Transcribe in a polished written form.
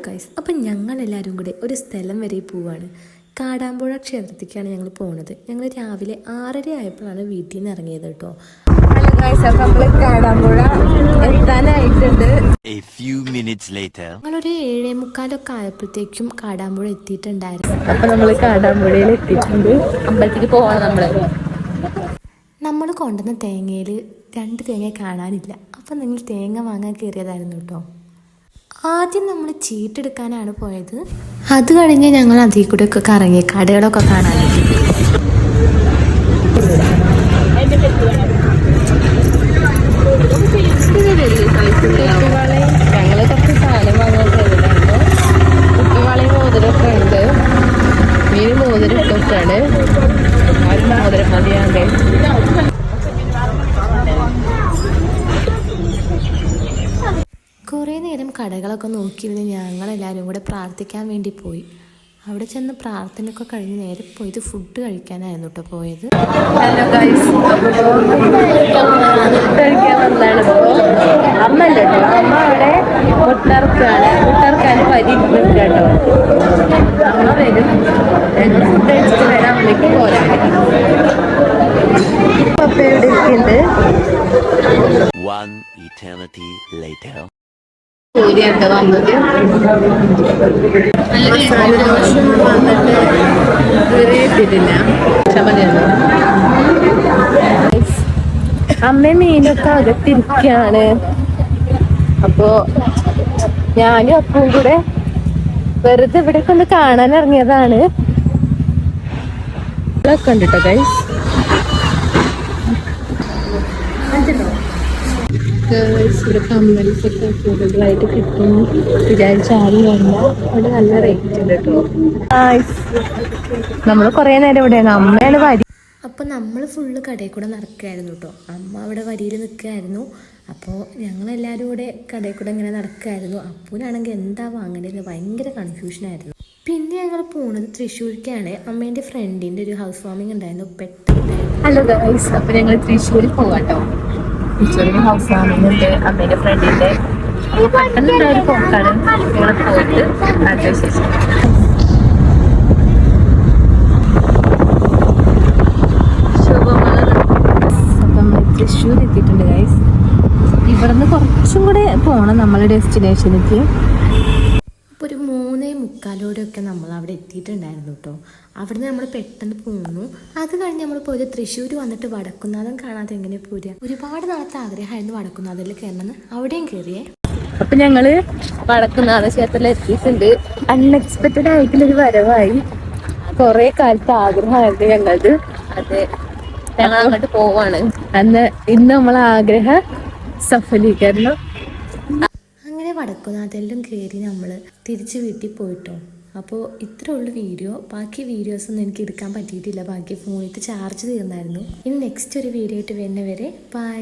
Guys, അപ്പം ഞങ്ങളെല്ലാവരും കൂടെ ഒരു സ്ഥലം വരെ പോവാണ്. കാടാമ്പുഴ ക്ഷേത്രത്തിലേക്കാണ് ഞങ്ങൾ പോണത്. ഞങ്ങൾ രാവിലെ 6:30 ആയപ്പോഴാണ് വീട്ടിൽ നിന്ന് ഇറങ്ങിയത് കേട്ടോ. ഹലോ ഗൈസ്, അപ്പം നമ്മൾ കാടാമ്പുഴ എത്താനായിട്ടുണ്ട്. ഞങ്ങളൊരു 7:45 ആയപ്പോഴത്തേക്കും കാടാമ്പുഴ എത്തിയിട്ടുണ്ടായിരുന്നു. അപ്പം നമ്മൾ കാടാമ്പുഴയിൽ എത്തിയിട്ടുണ്ട്. അമ്പലത്തിലേക്ക് പോവാണ് നമ്മൾ കൊണ്ടുവന്ന തേങ്ങയിൽ 2 തേങ്ങ കാണാനില്ല. അപ്പം നിങ്ങൾ തേങ്ങ വാങ്ങാൻ കയറിയതായിരുന്നു കേട്ടോ. ആദ്യം നമ്മൾ ചീട്ടെടുക്കാനാണ് പോയത്. അത് കഴിഞ്ഞ് ഞങ്ങൾ അതിൽ കൂടെ ഒക്കെ കറങ്ങി കടകളൊക്കെ കാണാനുണ്ട്. ഞങ്ങൾ കുറച്ച് സാധനം വാങ്ങാൻ കയറിയതായിരുന്നു. കുപ്പിവാളയും മോതിരമൊക്കെ ഉണ്ട്. മീൻ മോതിരം ഇട്ടൊക്കെയാണ്. ആരും മോതിരം മതിയാകെ. കുറേ നേരം കടകളൊക്കെ നോക്കിയിരുന്ന് ഞങ്ങളെല്ലാവരും കൂടെ പ്രാർത്ഥിക്കാൻ വേണ്ടി പോയി. അവിടെ ചെന്ന് പ്രാർത്ഥനയൊക്കെ കഴിഞ്ഞ് നേരെ പോയത് ഫുഡ് കഴിക്കാനായിരുന്നു കേട്ടോ പോയത്. ഹലോ ഗൈസ്, കഴിക്കാൻ വന്നതാണ്. അമ്മ അല്ല കേട്ടോ, അമ്മ അവിടെ മുട്ടർക്കാൻ പരിയിരിക്കും കേട്ടോ. അമ്മ വരും, ഞങ്ങൾ ഫുഡ് കഴിച്ചിട്ട് വരാൻ അമ്മയ്ക്ക് പോരാൻ. പപ്പ ഇവിടെ ഇരിക്കുന്നുണ്ട്. പൂരിയാണ് വന്നത്. മസാല ദോശ വന്നിട്ട് ഇതുവരെ എത്തിയിട്ടില്ല. ചമതിയാണ്. അമ്മ മീനൊക്കെ അകത്തിരിക്കാണ്. അപ്പോ ഞാനും അപ്പവും കൂടെ വെറുതെ ഇവിടെയൊക്കെ ഒന്ന് കാണാൻ ഇറങ്ങിയതാണ്. ഒക്കെ ഉണ്ട് കേട്ടോ ഗൈസ്. ഇവിടെ കമ്മൽസൊക്കെ കൂടുതലായിട്ട് കിട്ടും വിചാരിച്ച ആരും വേണ്ട. ഇവിടെ നല്ല റേറ്റ് ഉണ്ട് കേട്ടോ. നമ്മൾ കുറേ നേരം ഇവിടെയാണ്. അമ്മയാണ് വരി. അപ്പോൾ നമ്മൾ ഫുള്ള് കടയിൽ കൂടെ നടക്കുകയായിരുന്നു കേട്ടോ. അമ്മ അവിടെ വരിയിൽ നിൽക്കുകയായിരുന്നു. അപ്പോൾ ഞങ്ങളെല്ലാവരും കൂടെ കടയിൽ കൂടെ ഇങ്ങനെ നടക്കുകയായിരുന്നു. അപ്പൂനാണെങ്കിൽ എന്താ വാങ്ങേണ്ടതെന്ന് ഭയങ്കര കൺഫ്യൂഷനായിരുന്നു. പിന്നെ ഞങ്ങൾ പോകുന്നത് തൃശ്ശൂർക്കാണ്. അമ്മേൻ്റെ ഫ്രണ്ടിൻ്റെ ഒരു ഹൗസ് വാമിങ് ഉണ്ടായിരുന്നു. പെട്ടെന്ന് ഹലോ ഗൈസ്, അപ്പോൾ ഞങ്ങൾ തൃശ്ശൂരിൽ പോകാട്ടോ. തൃശ്ശൂരിൽ ഹൗസ് വാമിങ് ഉണ്ട് അമ്മേൻ്റെ ഫ്രണ്ടിൻ്റെ. അപ്പോൾ പെട്ടെന്നുള്ള ഒരു പോക്കാണ്. ഞങ്ങൾ പോയിട്ട് അടുത്ത ശേഷം തൃശ്ശൂർ എത്തിയിട്ടുണ്ട് ഗൈസ്. ഇവിടുന്ന് കുറച്ചും കൂടെ പോകണം നമ്മളെ ഡെസ്റ്റിനേഷനിലേക്ക്. അപ്പോൾ ഒരു 3:45 നമ്മൾ അവിടെ എത്തിയിട്ടുണ്ടായിരുന്നു കേട്ടോ. അവിടുന്ന് നമ്മൾ പെട്ടെന്ന് പോന്നു. അത് കഴിഞ്ഞ് നമ്മൾ പോയത് തൃശ്ശൂർ വന്നിട്ട് വടക്കുന്നാഥൻ കാണാതെ എങ്ങനെ പോരുക. ഒരുപാട് നാളത്തെ ആഗ്രഹമായിരുന്നു വടക്കുന്നാഥിൽ കയറണമെന്ന്. അവിടെയും കയറിയേ. അപ്പൊ ഞങ്ങള് വടക്കുന്നാഥ ക്ഷേത്രത്തിൽ എത്തിയിട്ടുണ്ട്. അൺഎക്സ്പെക്റ്റഡ് ആയിട്ടുള്ളൊരു വരവായി. കുറെ കാലത്തെ ആഗ്രഹമായിരുന്നു ഞങ്ങളത്. അത് ഞങ്ങൾ അങ്ങോട്ട് പോവാണ്. ഇന്ന് നമ്മളെ ആഗ്രഹം സഫലീകരണം. അങ്ങനെ വടക്കുന്നാഥയിലും കയറി നമ്മൾ തിരിച്ച് വീട്ടിൽ പോയിട്ടോ. അപ്പോൾ ഇത്രേ ഉള്ളൂ വീഡിയോ. ബാക്കി വീഡിയോസൊന്നും എനിക്ക് എടുക്കാൻ പറ്റിയിട്ടില്ല. ബാക്കി ഫോണിൽ ചാർജ് തീർന്നായിരുന്നു. ഇനി നെക്സ്റ്റ് ഒരു വീഡിയോ ആയിട്ട് വരുന്നവരെ ബൈ.